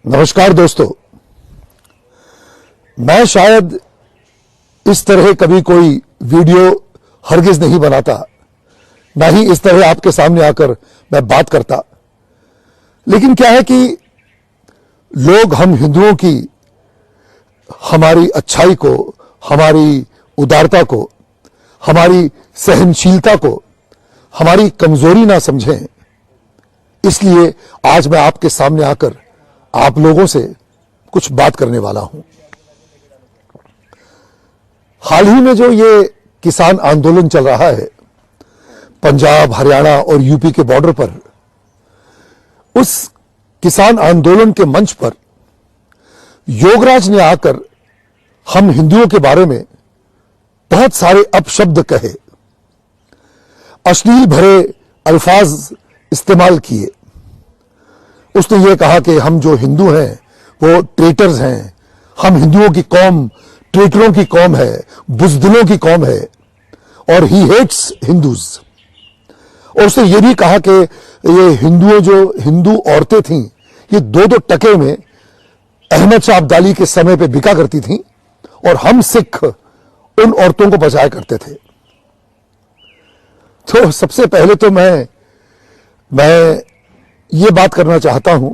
नमस्कार दोस्तों, मैं शायद इस तरह कभी कोई वीडियो हरगिज नहीं बनाता, ना ही इस तरह आपके सामने आकर मैं बात करता। लेकिन क्या है कि लोग हम हिंदुओं की हमारी अच्छाई को, हमारी उदारता को, हमारी सहनशीलता को हमारी कमजोरी ना समझें। इसलिए आज मैं आपके सामने आकर आप लोगों से कुछ बात करने वाला हूं। हाल ही में जो ये किसान आंदोलन चल रहा है पंजाब, हरियाणा और यूपी के बॉर्डर पर, उस किसान आंदोलन के मंच पर योगराज ने आकर हम हिंदुओं के बारे में बहुत सारे अपशब्द कहे, अश्लील भरे अल्फाज इस्तेमाल किए। उसने ये कहा कि हम जो हिंदू हैं वो ट्रेटर्स हैं, हम हिंदुओं की कौम ट्रेटरों की कौम है, बुजदिलों की कौम है, और ही हेट्स हिंदूज। और उसने ये भी कहा कि ये हिंदू औरतें थीं, ये दो दो टके में अहमद शाह अब्दाली के समय पे बिका करती थीं और हम सिख उन औरतों को बचाया करते थे। तो सबसे पहले तो मैं ये बात करना चाहता हूं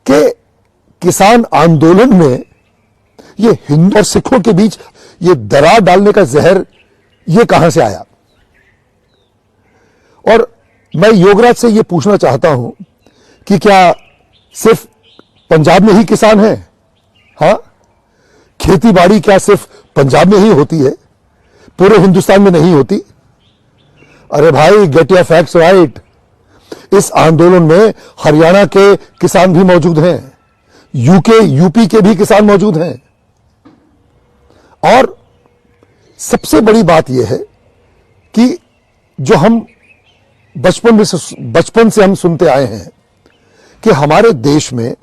कि किसान आंदोलन में ये हिंदू और सिखों के बीच ये दरार डालने का जहर ये कहां से आया। और मैं योगराज से ये पूछना चाहता हूं कि क्या सिर्फ पंजाब में ही किसान हैं? हां, खेती बाड़ी क्या सिर्फ पंजाब में ही होती है, पूरे हिंदुस्तान में नहीं होती? अरे भाई, गेट योर फैक्ट्स राइट। इस आंदोलन में हरियाणा के किसान भी मौजूद हैं, यूपी के भी किसान मौजूद हैं। और सबसे बड़ी बात यह है कि जो हम बचपन से हम सुनते आए हैं कि हमारे देश में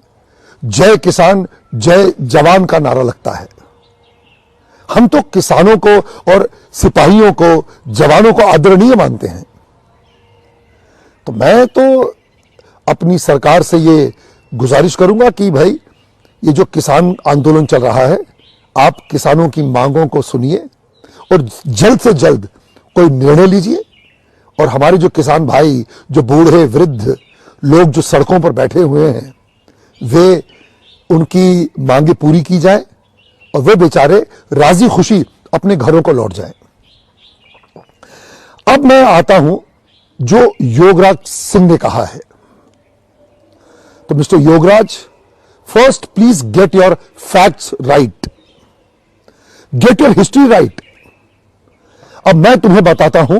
जय किसान जय जवान का नारा लगता है। हम तो किसानों को और सिपाहियों को, जवानों को आदरणीय मानते हैं। तो मैं तो अपनी सरकार से ये गुजारिश करूंगा कि भाई, ये जो किसान आंदोलन चल रहा है, आप किसानों की मांगों को सुनिए और जल्द से जल्द कोई निर्णय लीजिए। और हमारे जो किसान भाई, जो बूढ़े वृद्ध लोग जो सड़कों पर बैठे हुए हैं, वे उनकी मांगे पूरी की जाए और वे बेचारे राजी खुशी अपने घरों को लौट जाएं। अब मैं आता हूं जो योगराज सिंह ने कहा है। तो mister Yograj, first please get your facts right, get your history right. अब मैं तुम्हें बताता हूं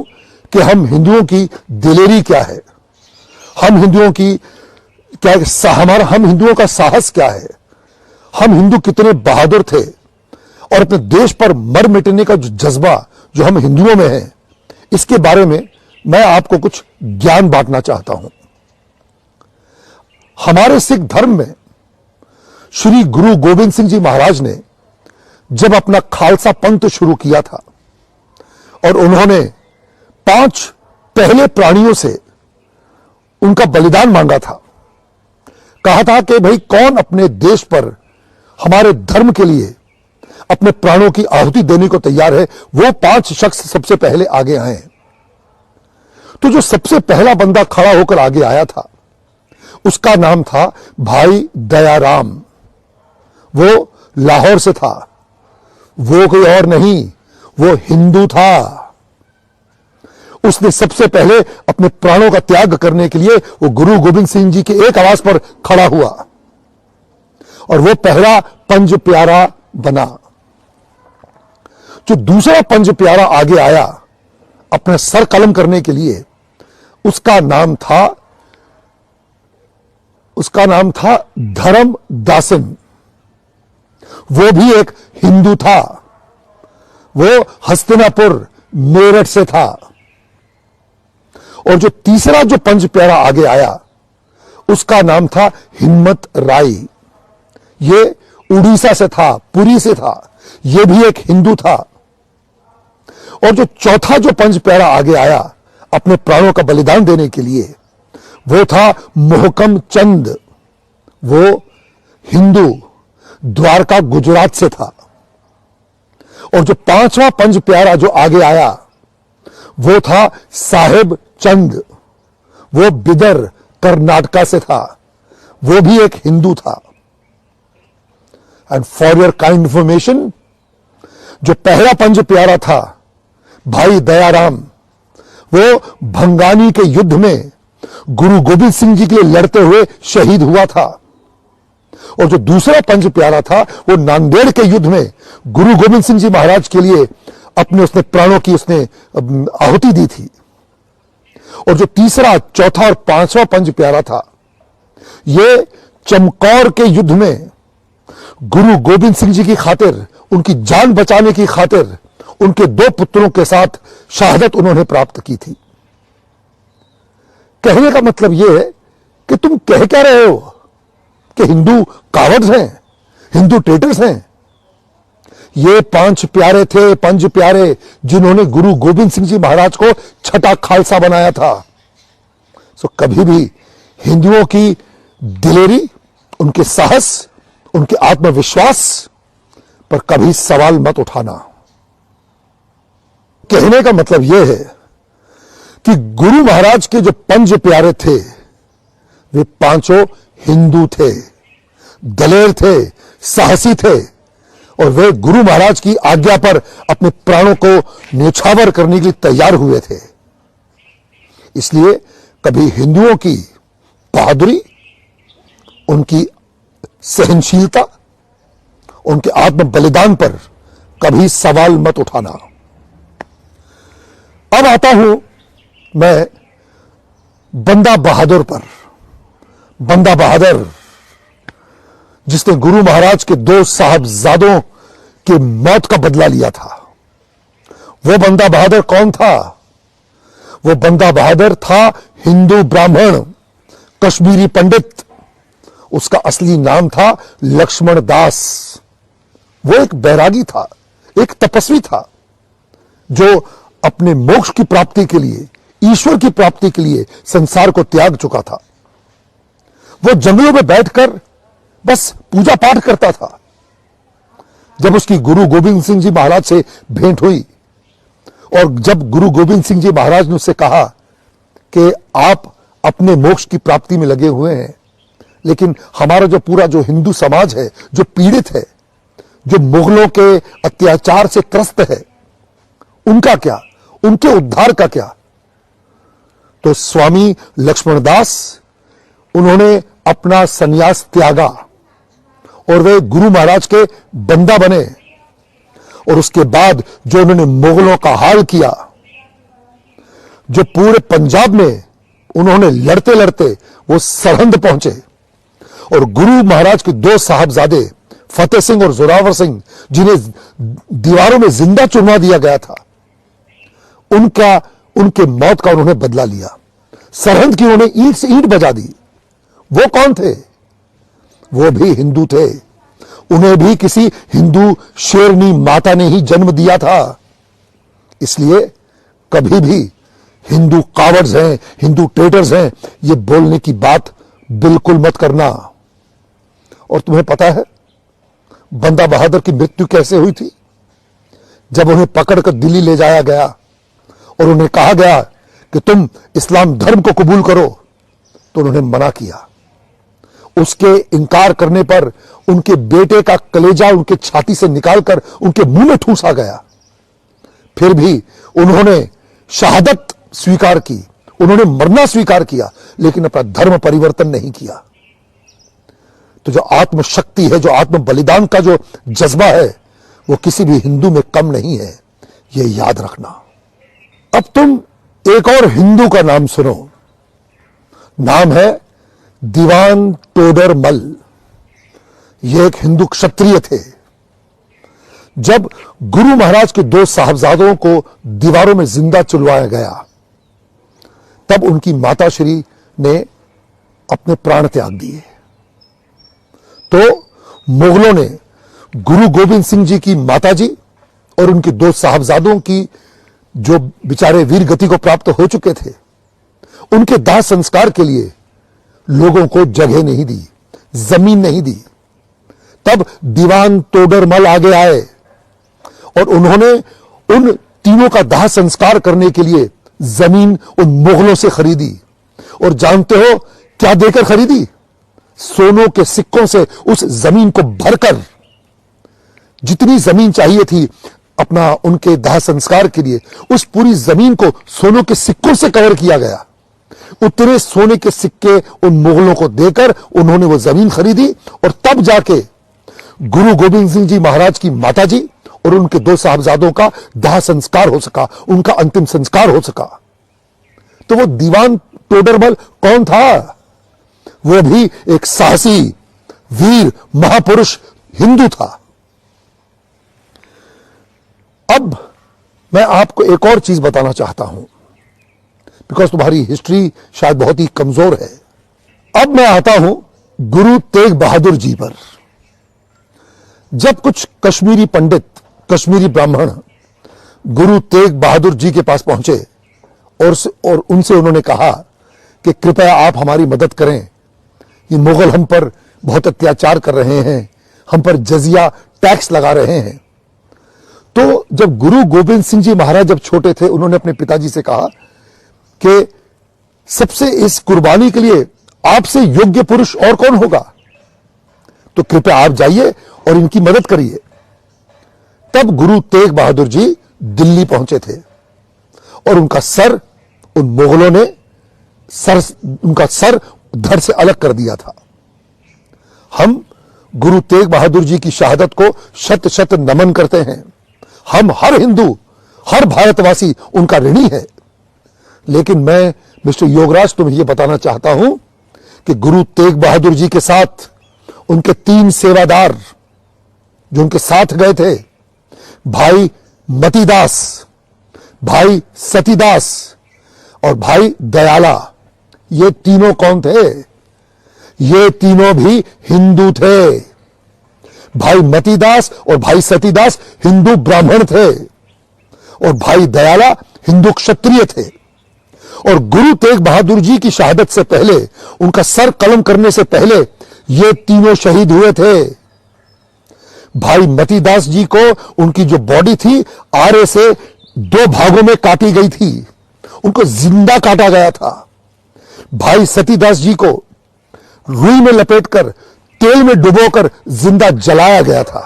कि हम हिंदुओं की दिलेरी क्या है, हम हिंदुओं का साहस क्या है, हम हिंदू कितने बहादुर थे, और अपने देश पर मर मिटने का जो जज्बा जो हम हिंदुओं में है, इसके बारे में मैं आपको कुछ ज्ञान बांटना चाहता हूं। हमारे सिख धर्म में श्री गुरु गोविंद सिंह जी महाराज ने जब अपना खालसा पंथ शुरू किया था और उन्होंने 5 पहले प्राणियों से उनका बलिदान मांगा था, कहा था कि भाई, कौन अपने देश पर हमारे धर्म के लिए अपने प्राणों की आहुति देने को तैयार है, वो 5 शख्स सबसे पहले आगे आए। तो जो सबसे पहला बंदा खड़ा होकर आगे आया था, उसका नाम था भाई दयाराम। वो लाहौर से था, वो कोई और नहीं, वो हिंदू था। उसने सबसे पहले अपने प्राणों का त्याग करने के लिए वो गुरु गोविंद सिंह जी की एक आवाज पर खड़ा हुआ और वो पहला पंज प्यारा बना। जो दूसरा पंज प्यारा आगे आया अपना सर कलम करने के लिए, उसका नाम था धर्म दासिन। वो भी एक हिंदू था, वो हस्तिनापुर मेरठ से था। और जो तीसरा जो पंज प्यारा आगे आया, उसका नाम था हिम्मत राय। ये उड़ीसा से था, पुरी से था, ये भी एक हिंदू था। और जो चौथा जो पंज प्यारा आगे आया अपने प्राणों का बलिदान देने के लिए, वो था मोहकम चंद। वो हिंदू द्वारका गुजरात से था, और जो पांचवा पंज प्यारा जो आगे आया वो था साहेब चंद, वो बिदर कर्नाटका से था, वो भी एक हिंदू था। And for your kind information, जो पहला पंज प्यारा था भाई दयाराम, वो भंगानी के युद्ध में गुरु गोविंद सिंह जी के लिए लड़ते हुए शहीद हुआ था, और जो दूसरा पंज प्यारा था वो नांदेड़ के युद्ध में गुरु गोविंद सिंह जी महाराज के लिए उसने प्राणों की उसने आहुति दी थी, और जो तीसरा चौथा और पांचवा पंज प्यारा था ये चमकौर के युद्ध में गुरु गोविंद सिंह जी की खातिर, उनकी जान बचाने की खातिर उनके दो पुत्रों के साथ शहादत उन्होंने प्राप्त की थी। कहने का मतलब यह है कि तुम कह क्या रहे हो कि हिंदू कावर्ड्स हैं, हिंदू ट्रेटर्स हैं। ये पांच प्यारे थे, पंज प्यारे, जिन्होंने गुरु गोविंद सिंह जी महाराज को छठा खालसा बनाया था। सो कभी भी हिंदुओं की दिलेरी, उनके साहस, उनके आत्मविश्वास पर कभी सवाल मत उठाना। कहने का मतलब यह है कि गुरु महाराज के जो पंज प्यारे थे वे पांचों हिंदू थे, दलेर थे, साहसी थे, और वे गुरु महाराज की आज्ञा पर अपने प्राणों को न्यौछावर करने के लिए तैयार हुए थे। इसलिए कभी हिंदुओं की बहादुरी, उनकी सहनशीलता, उनके आत्म बलिदान पर कभी सवाल मत उठाना। अब आता हूं मैं बंदा बहादुर पर। बंदा बहादुर जिसने गुरु महाराज के दो साहबजादों की मौत का बदला लिया था, वो बंदा बहादुर कौन था? वो बंदा बहादुर था हिंदू ब्राह्मण, कश्मीरी पंडित। उसका असली नाम था लक्ष्मण दास। वो एक बैरागी था, एक तपस्वी था, जो अपने मोक्ष की प्राप्ति के लिए, ईश्वर की प्राप्ति के लिए संसार को त्याग चुका था। वो जंगलों में बैठकर बस पूजा पाठ करता था। जब उसकी गुरु गोविंद सिंह जी महाराज से भेंट हुई, और जब गुरु गोविंद सिंह जी महाराज ने उससे कहा कि आप अपने मोक्ष की प्राप्ति में लगे हुए हैं, लेकिन हमारा जो पूरा जो हिंदू समाज है, जो पीड़ित है, जो मुगलों के अत्याचार से त्रस्त है, उनका क्या, उनके उद्धार का क्या? तो स्वामी लक्ष्मणदास, उन्होंने अपना संन्यास त्यागा और वे गुरु महाराज के बंदा बने। और उसके बाद जो उन्होंने मुगलों का हाल किया, जो पूरे पंजाब में उन्होंने लड़ते लड़ते वो सरहंद पहुंचे, और गुरु महाराज के दो साहबजादे फतेह सिंह और जोरावर सिंह, जिन्हें दीवारों में जिंदा चुनवा दिया गया था, उनके मौत का उन्होंने बदला लिया। सरहंद की उन्होंने ईंट से ईंट बजा दी। वो कौन थे? वो भी हिंदू थे। उन्हें भी किसी हिंदू शेरनी माता ने ही जन्म दिया था। इसलिए कभी भी हिंदू कावर्ड्स हैं, हिंदू ट्रेटर्स हैं, ये बोलने की बात बिल्कुल मत करना। और तुम्हें पता है बंदा बहादुर की मृत्यु कैसे हुई थी? जब उन्हें पकड़कर दिल्ली ले जाया गया और उन्हें कहा गया कि तुम इस्लाम धर्म को कबूल करो, तो उन्होंने मना किया। उसके इनकार करने पर उनके बेटे का कलेजा उनके छाती से निकालकर उनके मुंह में ठूसा गया। फिर भी उन्होंने शहादत स्वीकार की, उन्होंने मरना स्वीकार किया, लेकिन अपना धर्म परिवर्तन नहीं किया। तो जो आत्मशक्ति है, जो आत्म बलिदान का जो जज्बा है, वो किसी भी हिंदू में कम नहीं है, ये याद रखना। अब तुम एक और हिंदू का नाम सुनो। नाम है दीवान टोडर मल। ये एक हिंदू क्षत्रिय थे। जब गुरु महाराज के दो साहबजादों को दीवारों में जिंदा चुलवाया गया, तब उनकी माताश्री ने अपने प्राण त्याग दिए। तो मुगलों ने गुरु गोविंद सिंह जी की माताजी और उनके दो साहबजादों की, जो बेचारे वीर गति को प्राप्त हो चुके थे, उनके दाह संस्कार के लिए लोगों को जगह नहीं दी, जमीन नहीं दी। तब दीवान तोडरमल आगे आए और उन्होंने उन तीनों का दाह संस्कार करने के लिए जमीन उन मुगलों से खरीदी। और जानते हो क्या देकर खरीदी? सोनों के सिक्कों से उस जमीन को भरकर, जितनी जमीन चाहिए थी अपना उनके दाह संस्कार के लिए, उस पूरी जमीन को सोनों के सिक्कों से कवर किया गया। उतने सोने के सिक्के उन मुगलों को देकर उन्होंने वो जमीन खरीदी और तब जाके गुरु गोविंद सिंह जी महाराज की माताजी और उनके 2 साहबजादों का दाह संस्कार हो सका, उनका अंतिम संस्कार हो सका। तो वो दीवान तोडरमल कौन था? वो भी एक साहसी वीर महापुरुष हिंदू था। अब मैं आपको एक और चीज बताना चाहता हूं, बिकॉज तुम्हारी हिस्ट्री शायद बहुत ही कमजोर है। अब मैं आता हूं गुरु तेग बहादुर जी पर। जब कुछ कश्मीरी पंडित, कश्मीरी ब्राह्मण गुरु तेग बहादुर जी के पास पहुंचे और उनसे उन्होंने कहा कि कृपया आप हमारी मदद करें, ये मुगल हम पर बहुत अत्याचार कर रहे हैं, हम पर जजिया टैक्स लगा रहे हैं। तो जब गुरु गोविंद सिंह जी महाराज जब छोटे थे, उन्होंने अपने पिताजी से कहा कि सबसे इस कुर्बानी के लिए आपसे योग्य पुरुष और कौन होगा, तो कृपया आप जाइए और इनकी मदद करिए। तब गुरु तेग बहादुर जी दिल्ली पहुंचे थे और उनका सर उन मुगलों ने उनका सर धड़ से अलग कर दिया था। हम गुरु तेग बहादुर जी की शहादत को शत शत नमन करते हैं। हम हर हिंदू, हर भारतवासी उनका ऋणी है। लेकिन मैं मिस्टर योगराज तुम्हें यह बताना चाहता हूं कि गुरु तेग बहादुर जी के साथ उनके 3 सेवादार जो उनके साथ गए थे, भाई मतीदास, भाई सतीदास और भाई दयाला, ये तीनों कौन थे? ये तीनों भी हिंदू थे। भाई मतीदास और भाई सतीदास हिंदू ब्राह्मण थे और भाई दयाला हिंदू क्षत्रिय थे। और गुरु तेग बहादुर जी की शहादत से पहले, उनका सर कलम करने से पहले, ये तीनों शहीद हुए थे। भाई मतीदास जी को उनकी जो बॉडी थी आरे से 2 भागों में काटी गई थी, उनको जिंदा काटा गया था। भाई सतीदास जी को रुई में लपेटकर तेल में डुबोकर जिंदा जलाया गया था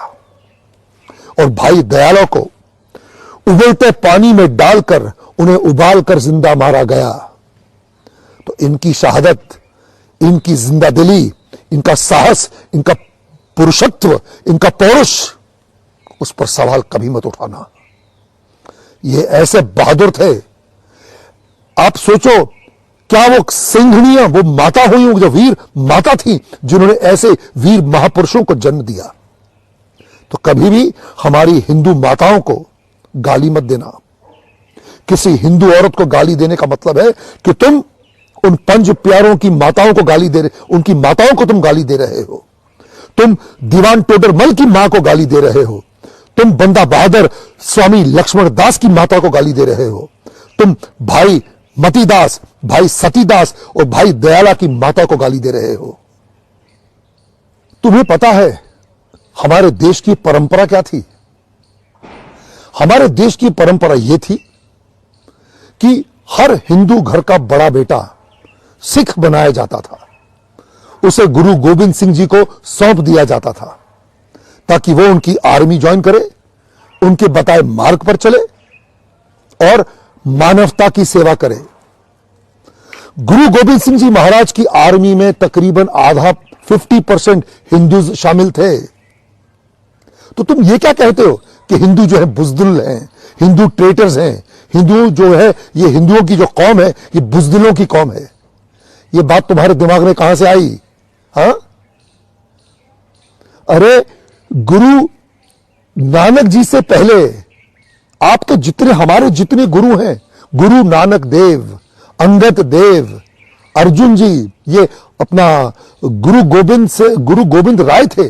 और भाई दयाला को उबलते पानी में डालकर उन्हें उबालकर जिंदा मारा गया। तो इनकी शहादत, इनकी जिंदादिली, इनका साहस, इनका पुरुषत्व, इनका पौरुष, उस पर सवाल कभी मत उठाना। ये ऐसे बहादुर थे। आप सोचो, क्या वो सिंघनिया, वो माता हुई, जो वीर माता थी, जिन्होंने ऐसे वीर महापुरुषों को जन्म दिया। तो कभी भी हमारी हिंदू माताओं को गाली मत देना। किसी हिंदू औरत को गाली देने का मतलब है कि तुम उन 5 प्यारों की माताओं को गाली दे रहे, उनकी माताओं को तुम गाली दे रहे हो। तुम दीवान टोडरमल की मां को गाली दे रहे हो। तुम बंदा बहादुर स्वामी लक्ष्मण दास की माता को गाली दे रहे हो। तुम भाई मतीदास, भाई सतीदास और भाई दयाला की माता को गाली दे रहे हो। तुम्हें पता है हमारे देश की परंपरा क्या थी? हमारे देश की परंपरा यह थी कि हर हिंदू घर का बड़ा बेटा सिख बनाया जाता था। उसे गुरु गोविंद सिंह जी को सौंप दिया जाता था ताकि वो उनकी आर्मी ज्वाइन करे, उनके बताए मार्ग पर चले और मानवता की सेवा करे। गुरु गोविंद सिंह जी महाराज की आर्मी में तकरीबन आधा 50% हिंदू शामिल थे। तो तुम ये क्या कहते हो कि हिंदू जो है बुजदिल हैं, हिंदू ट्रेटर्स हैं, हिंदू जो है ये हिंदुओं की जो कौम है ये बुजदिलों की कौम है। ये बात तुम्हारे दिमाग में कहां से आई? हाँ, अरे गुरु नानक जी से पहले आपके जितने, हमारे जितने गुरु हैं, गुरु नानक देव, अंगद देव, अर्जुन जी, ये अपना गुरु गोविंद राय थे,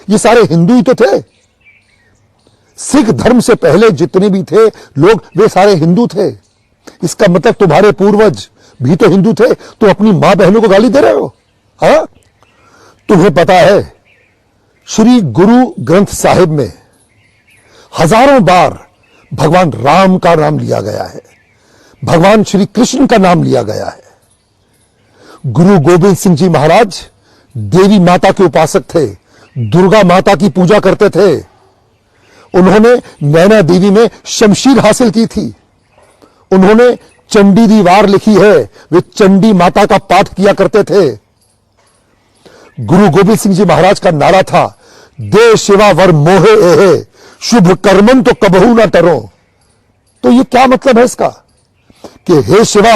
ये सारे हिंदू ही तो थे। सिख धर्म से पहले जितने भी थे लोग वे सारे हिंदू थे। इसका मतलब तुम्हारे पूर्वज भी तो हिंदू थे। तुम अपनी मां बहनों को गाली दे रहे हो? हाँ, तुम्हें पता है श्री गुरु ग्रंथ साहिब में हजारों बार भगवान राम का नाम लिया गया है, भगवान श्री कृष्ण का नाम लिया गया है। गुरु गोविंद सिंह जी महाराज देवी माता के उपासक थे, दुर्गा माता की पूजा करते थे। उन्होंने नैना देवी में शमशीर हासिल की थी। उन्होंने चंडी दी वार लिखी है, वे चंडी माता का पाठ किया करते थे। गुरु गोविंद सिंह जी महाराज का नारा था, दे शिवा वर मोहे एहे, शुभ कर्मन तो कबहू ना टरो। तो ये क्या मतलब है इसका कि हे शिवा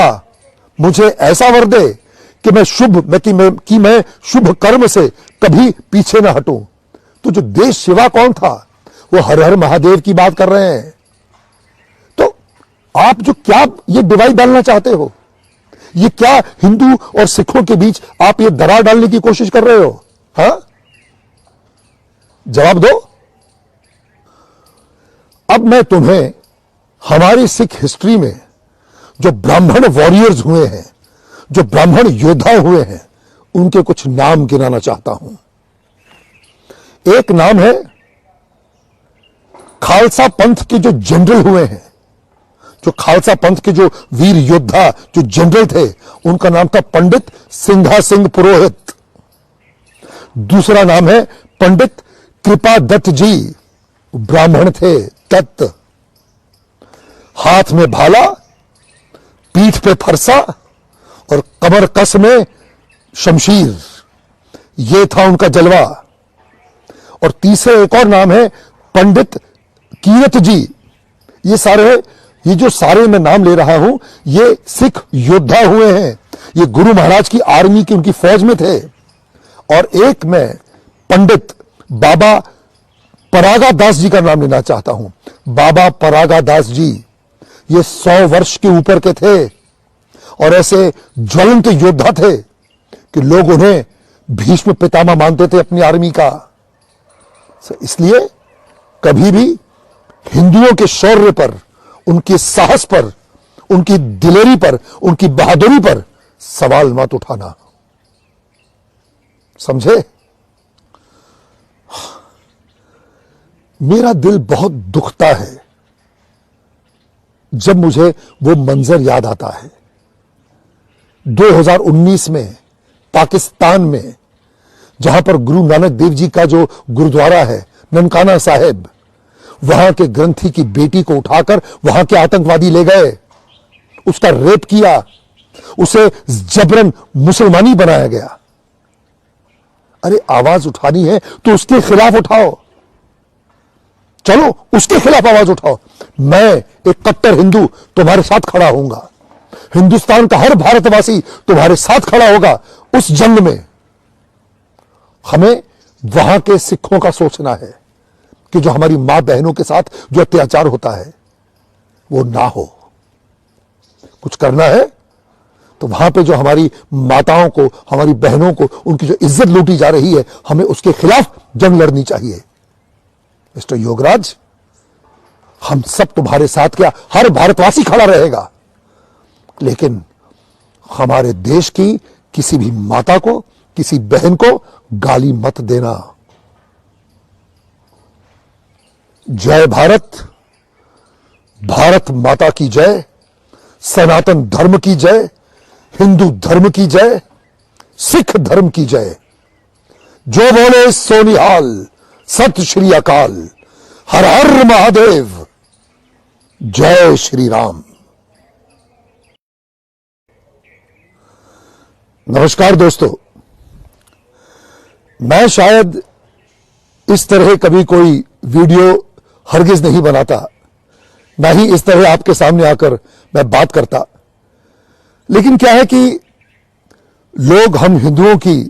मुझे ऐसा वर दे कि मैं शुभ कर्म से कभी पीछे ना हटूं। तो जो देश शिवा कौन था? वो हर हर महादेव की बात कर रहे हैं। तो आप जो क्या ये डिवाइड डालना चाहते हो, ये क्या हिंदू और सिखों के बीच आप ये दरार डालने की कोशिश कर रहे हो? हाँ, जवाब दो। अब मैं तुम्हें हमारी सिख हिस्ट्री में जो ब्राह्मण वॉरियर्स हुए हैं, जो ब्राह्मण योद्धा हुए हैं, उनके कुछ नाम गिनाना चाहता हूं। एक नाम है खालसा पंथ के जो जनरल हुए हैं, जो खालसा पंथ के जो वीर योद्धा जो जनरल थे, उनका नाम था पंडित सिंघा सिंह पुरोहित। दूसरा नाम है पंडित कृपा दत्त जी, ब्राह्मण थे, दत्त। हाथ में भाला, पीठ पे फरसा और कमर कस में शमशीर, यह था उनका जलवा। और तीसरा एक और नाम है पंडित कीरत जी। ये जो सारे मैं नाम ले रहा हूं, ये सिख योद्धा हुए हैं, ये गुरु महाराज की आर्मी की उनकी फौज में थे। और एक मैं पंडित बाबा परागा दास जी का नाम लेना चाहता हूं। बाबा परागा दास जी ये 100 वर्ष के ऊपर के थे और ऐसे ज्वलंत योद्धा थे कि लोग उन्हें भीष्म पितामह मानते थे अपनी आर्मी का। इसलिए कभी भी हिंदुओं के शौर्य पर, उनके साहस पर, उनकी दिलेरी पर, उनकी बहादुरी पर सवाल मत उठाना, समझे? मेरा दिल बहुत दुखता है जब मुझे वो मंजर याद आता है 2019 में पाकिस्तान में, जहां पर गुरु नानक देव जी का जो गुरुद्वारा है ननकाना साहिब, वहां के ग्रंथी की बेटी को उठाकर वहां के आतंकवादी ले गए, उसका रेप किया, उसे जबरन मुसलमानी बनाया गया। अरे आवाज उठानी है तो उसके खिलाफ उठाओ, चलो उसके खिलाफ आवाज उठाओ। मैं एक कट्टर हिंदू तुम्हारे साथ खड़ा होऊंगा, हिंदुस्तान का हर भारतवासी तुम्हारे साथ खड़ा होगा उस जंग में। हमें वहां के सिखों का सोचना है कि जो हमारी मां बहनों के साथ जो अत्याचार होता है वो ना हो। कुछ करना है तो वहां पे जो हमारी माताओं को, हमारी बहनों को, उनकी जो इज्जत लूटी जा रही है, हमें उसके खिलाफ जंग लड़नी चाहिए। मिस्टर योगराज, हम सब तुम्हारे साथ, क्या हर भारतवासी खड़ा रहेगा, लेकिन हमारे देश की किसी भी माता को, किसी बहन को गाली मत देना। जय भारत, भारत माता की जय, सनातन धर्म की जय, हिंदू धर्म की जय, सिख धर्म की जय। जो बोले सो निहाल, सत श्री अकाल, हर हर महादेव, जय श्री राम। नमस्कार दोस्तों, मैं शायद इस तरह कभी कोई वीडियो हरगिज नहीं बनाता, ना ही इस तरह आपके सामने आकर मैं बात करता। लेकिन क्या है कि लोग हम हिंदुओं की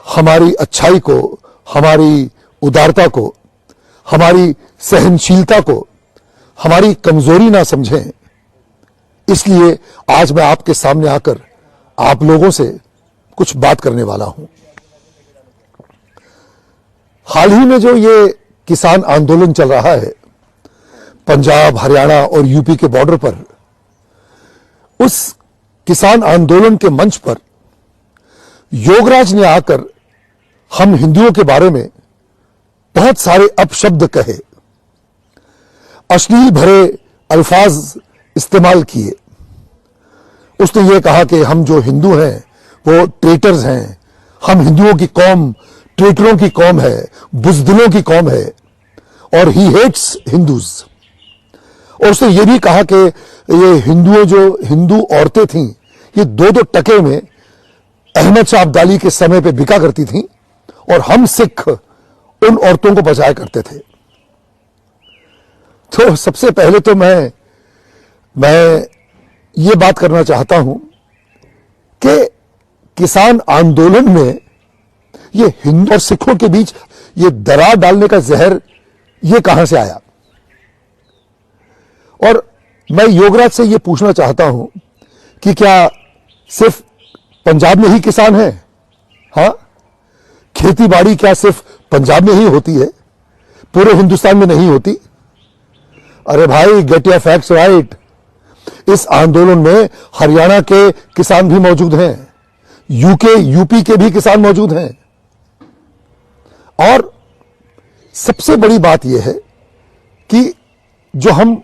हमारी अच्छाई को, हमारी उदारता को, हमारी सहनशीलता को हमारी कमजोरी ना समझें। इसलिए आज मैं आपके सामने आकर आप लोगों से कुछ बात करने वाला हूं। हाल ही में जो ये किसान आंदोलन चल रहा है पंजाब, हरियाणा और यूपी के बॉर्डर पर, उस किसान आंदोलन के मंच पर योगराज ने आकर हम हिंदुओं के बारे में बहुत सारे अपशब्द कहे, अश्लील भरे अल्फाज इस्तेमाल किए। उसने ये कहा कि हम जो हिंदू हैं वो ट्रेटर्स हैं, हम हिंदुओं की कौम ट्रेटरों की कौम है, बुजदिलों की कौम है, और ही हेट्स हिंदूज। और उसने ये भी कहा कि ये हिंदुओं जो हिंदू औरतें थीं ये 2-2 टके में अहमद शाह अब्दाली के समय पे बिका करती थीं और हम सिख उन औरतों को बचाया करते थे। तो सबसे पहले तो मैं ये बात करना चाहता हूं कि किसान आंदोलन में ये हिंदू और सिखों के बीच ये दरार डालने का जहर ये कहां से आया। और मैं योगराज से ये पूछना चाहता हूं कि क्या सिर्फ पंजाब में ही किसान हैं? हां, खेती बाड़ी क्या सिर्फ पंजाब में ही होती है, पूरे हिंदुस्तान में नहीं होती? अरे भाई, गेट योर फैक्ट्स राइट। इस आंदोलन में हरियाणा के किसान भी मौजूद हैं, यूपी के भी किसान मौजूद हैं। और सबसे बड़ी बात यह है कि जो हम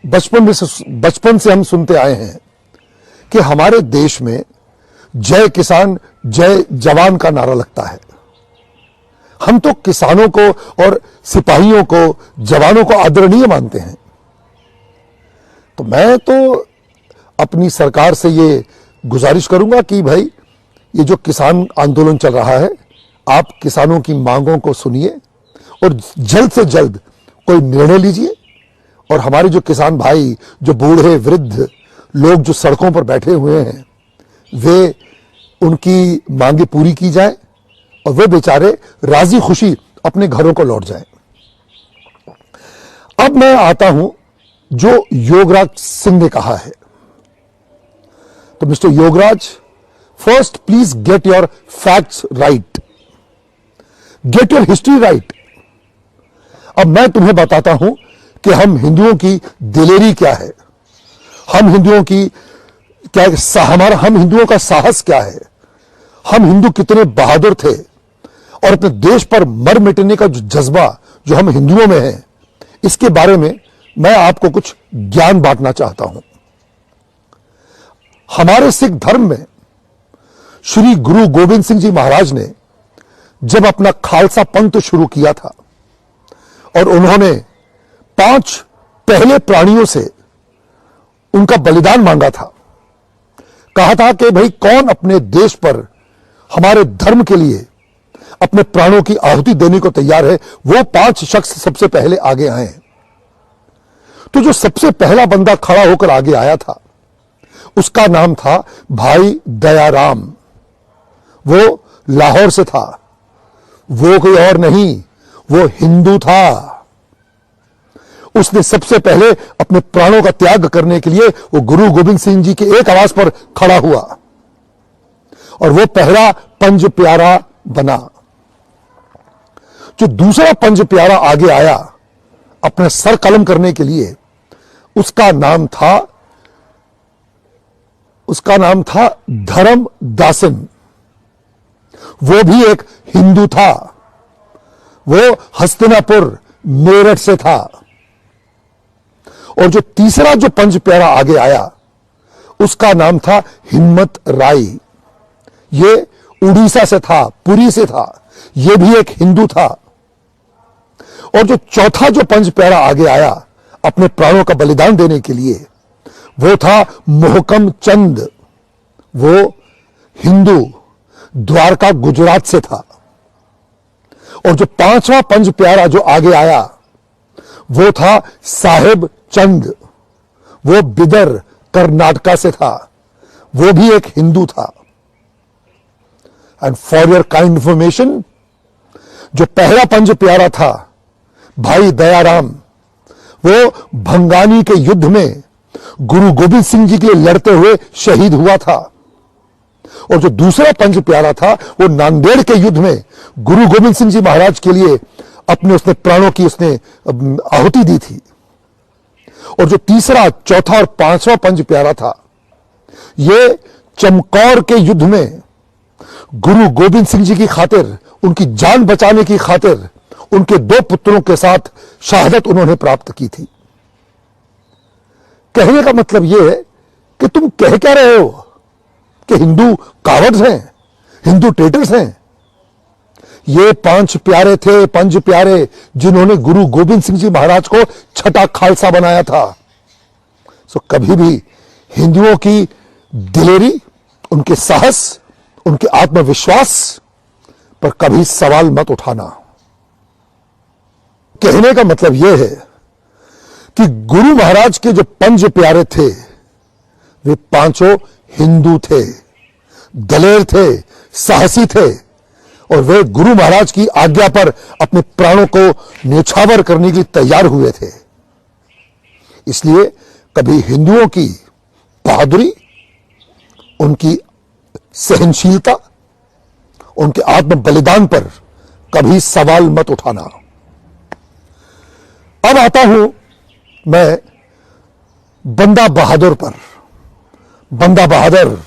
बचपन से हम सुनते आए हैं कि हमारे देश में जय किसान जय जवान का नारा लगता है। हम तो किसानों को और सिपाहियों को, जवानों को आदरणीय मानते हैं। तो मैं तो अपनी सरकार से ये गुजारिश करूंगा कि भाई, ये जो किसान आंदोलन चल रहा है, आप किसानों की मांगों को सुनिए और जल्द से जल्द कोई निर्णय लीजिए। और हमारे जो किसान भाई, जो बूढ़े वृद्ध लोग जो सड़कों पर बैठे हुए हैं, वे उनकी मांगे पूरी की जाए और वे बेचारे राजी खुशी अपने घरों को लौट जाएं। अब मैं आता हूं जो योगराज सिंह ने कहा है। तो mister Yograj, first please get your facts right, get your history right. अब मैं तुम्हें बताता हूं कि हम हिंदुओं की दिलेरी क्या है, हम हिंदुओं की क्या, हम हिंदुओं का साहस क्या है, हम हिंदू कितने बहादुर थे, और अपने देश पर मर मिटने का जो जज्बा जो हम हिंदुओं में है, इसके बारे में मैं आपको कुछ ज्ञान बांटना चाहता हूं। हमारे सिख धर्म में श्री गुरु गोविंद सिंह जी महाराज ने जब अपना खालसा पंथ शुरू किया था और उन्होंने 5 पहले प्राणियों से उनका बलिदान मांगा था, कहा था कि भाई, कौन अपने देश पर हमारे धर्म के लिए अपने प्राणों की आहुति देने को तैयार है, वो 5 शख्स सबसे पहले आगे आए। तो जो सबसे पहला बंदा खड़ा होकर आगे आया था, उसका नाम था भाई दयाराम। वो लाहौर से था, वो कोई और नहीं, वो हिंदू था। उसने सबसे पहले अपने प्राणों का त्याग करने के लिए वो गुरु गोविंद सिंह जी के एक आवाज पर खड़ा हुआ और वो पहला पंज प्यारा बना। जो दूसरा पंज प्यारा आगे आया अपने सर कलम करने के लिए, उसका नाम था धर्म दासिन। वो भी एक हिंदू था, वो हस्तिनापुर मेरठ से था। और जो तीसरा जो पंच प्यारा आगे आया, उसका नाम था हिम्मत राय। ये उड़ीसा से था, पुरी से था, ये भी एक हिंदू था। और जो चौथा जो पंच प्यारा आगे आया अपने प्राणों का बलिदान देने के लिए, वो था मोहकम चंद। वो हिंदू, द्वारका गुजरात से था। और जो 5वां पंच प्यारा जो आगे आया, वो था साहेब चंद। वो बिदर कर्नाटका से था, वो भी एक हिंदू था। And for your kind information, जो पहला पंच प्यारा था भाई दयाराम, वो भंगानी के युद्ध में गुरु गोविंद सिंह जी के लिए लड़ते हुए शहीद हुआ था। और जो दूसरा पंच प्यारा था, वो नांदेड़ के युद्ध में गुरु गोविंद सिंह जी महाराज के लिए उसने प्राणों की उसने आहुति दी थी। और जो तीसरा, चौथा और 5वां पंच प्यारा था, ये चमकौर के युद्ध में गुरु गोविंद सिंह जी की खातिर, उनकी जान बचाने की खातिर उनके 2 पुत्रों के साथ शहादत उन्होंने प्राप्त की थी। कहने का मतलब यह है कि तुम कह क्या रहे हो कि हिंदू कावर्ड्स हैं, हिंदू ट्रेटर्स हैं। ये 5 प्यारे थे, 5 प्यारे, जिन्होंने गुरु गोविंद सिंह जी महाराज को छठा खालसा बनाया था। सो कभी भी हिंदुओं की दिलेरी, उनके साहस, उनके आत्मविश्वास पर कभी सवाल मत उठाना। कहने का मतलब यह है कि गुरु महाराज के जो 5 प्यारे थे, वे 5 हिंदू थे, दलेर थे, साहसी थे, और वे गुरु महाराज की आज्ञा पर अपने प्राणों को न्यौछावर करने के लिए तैयार हुए थे। इसलिए कभी हिंदुओं की बहादुरी, उनकी सहनशीलता, उनके आत्म बलिदान पर कभी सवाल मत उठाना। अब आता हूं मैं बंदा बहादुर पर। बंदा बहादुर,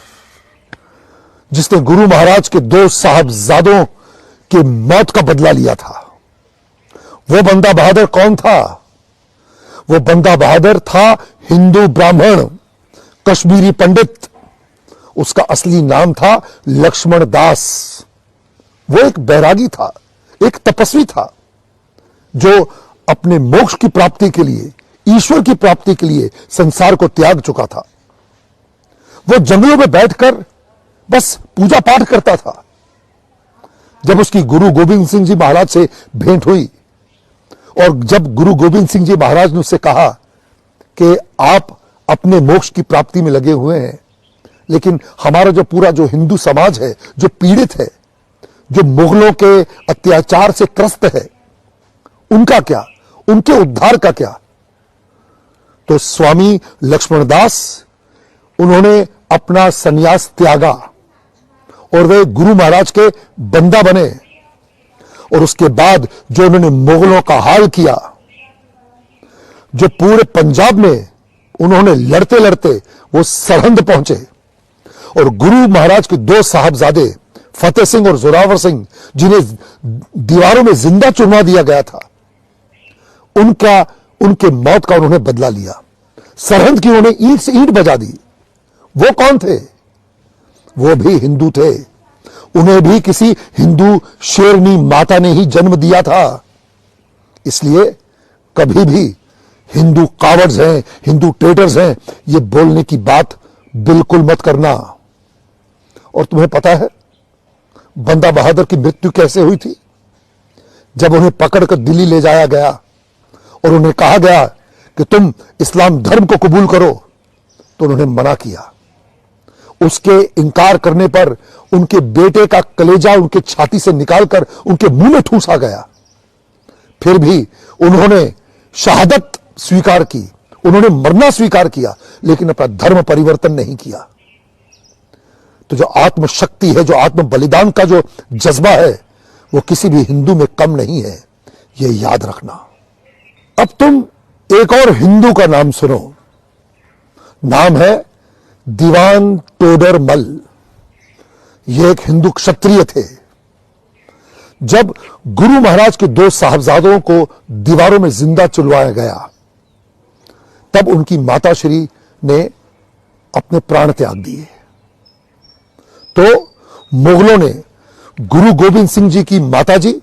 जिसने गुरु महाराज के 2 साहबजादों की मौत का बदला लिया था। वो बंदा बहादुर कौन था? वो बंदा बहादुर था हिंदू ब्राह्मण, कश्मीरी पंडित। उसका असली नाम था लक्ष्मण दास। वो एक बैरागी था, एक तपस्वी था, जो अपने मोक्ष की प्राप्ति के लिए, ईश्वर की प्राप्ति के लिए संसार को त्याग चुका था। वो जंगलों में बैठकर बस पूजा पाठ करता था। जब उसकी गुरु गोविंद सिंह जी महाराज से भेंट हुई, और जब गुरु गोविंद सिंह जी महाराज ने उससे कहा कि आप अपने मोक्ष की प्राप्ति में लगे हुए हैं, लेकिन हमारा जो पूरा जो हिंदू समाज है, जो पीड़ित है, जो मुगलों के अत्याचार से त्रस्त है, उनका क्या, उनके उद्धार का क्या? तो स्वामी लक्ष्मणदास, उन्होंने अपना संन्यास त्यागा और वे गुरु महाराज के बंदा बने। और उसके बाद जो उन्होंने मुगलों का हाल किया, जो पूरे पंजाब में उन्होंने लड़ते लड़ते वो सरहंद पहुंचे, और गुरु महाराज के 2 साहबजादे फतेह सिंह और जोरावर सिंह, जिन्हें दीवारों में जिंदा चुनवा दिया गया था, उनके मौत का उन्होंने बदला लिया। सरहंद की उन्होंने ईंट से ईंट बजा दी। वो कौन थे? वो भी हिंदू थे। उन्हें भी किसी हिंदू शेरनी माता ने ही जन्म दिया था। इसलिए कभी भी हिंदू कावर्ड्स हैं, हिंदू ट्रेटर्स हैं, ये बोलने की बात बिल्कुल मत करना। और तुम्हें पता है बंदा बहादुर की मृत्यु कैसे हुई थी? जब उन्हें पकड़कर दिल्ली ले जाया गया और उन्हें कहा गया कि तुम इस्लाम धर्म को कबूल करो, तो उन्होंने मना किया। उसके इनकार करने पर उनके बेटे का कलेजा उनके छाती से निकालकर उनके मुंह में ठूसा गया। फिर भी उन्होंने शहादत स्वीकार की, उन्होंने मरना स्वीकार किया, लेकिन अपना धर्म परिवर्तन नहीं किया। तो जो आत्मशक्ति है, जो आत्म बलिदान का जो जज्बा है, वो किसी भी हिंदू में कम नहीं है, ये याद रखना। अब तुम एक और हिंदू का नाम सुनो। नाम है दीवान टोडरमल। ये एक हिंदू क्षत्रिय थे। जब गुरु महाराज के 2 साहबजादों को दीवारों में जिंदा चुलवाया गया, तब उनकी माताश्री ने अपने प्राण त्याग दिए। तो मुगलों ने गुरु गोविंद सिंह जी की माताजी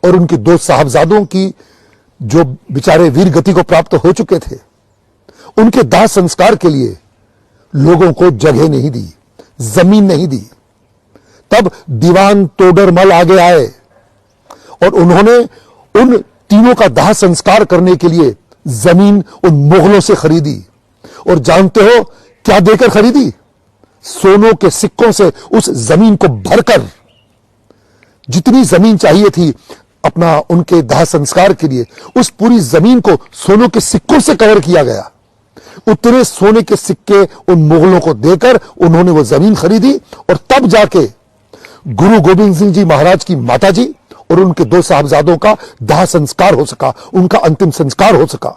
और उनके 2 साहबजादों की, जो बेचारे वीर गति को प्राप्त हो चुके थे, उनके दाह संस्कार के लिए लोगों को जगह नहीं दी, जमीन नहीं दी। तब दीवान टोडरमल आगे आए और उन्होंने उन तीनों का दाह संस्कार करने के लिए जमीन उन मुगलों से खरीदी। और जानते हो क्या देकर खरीदी? सोनों के सिक्कों से उस जमीन को भरकर, जितनी जमीन चाहिए थी अपना उनके दाह संस्कार के लिए, उस पूरी जमीन को सोनों के सिक्कों से कवर किया गया। उतने सोने के सिक्के उन मुगलों को देकर उन्होंने वो जमीन खरीदी, और तब जाके गुरु गोविंद सिंह जी महाराज की माताजी और उनके 2 साहबजादों का दाह संस्कार हो सका, उनका अंतिम संस्कार हो सका।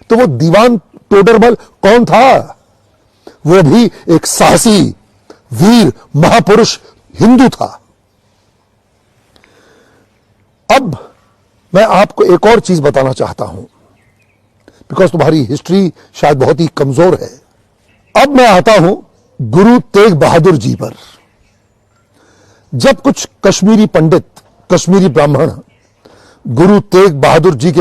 तो वो दीवान टोडरमल कौन था? वो भी एक साहसी वीर महापुरुष हिंदू था। अब मैं आपको एक और चीज बताना चाहता हूं, बिकॉज तुम्हारी हिस्ट्री शायद बहुत ही कमजोर है। अब मैं आता हूं गुरु तेग बहादुर जी पर। जब कुछ कश्मीरी पंडित, कश्मीरी ब्राह्मण गुरु तेग बहादुर जी के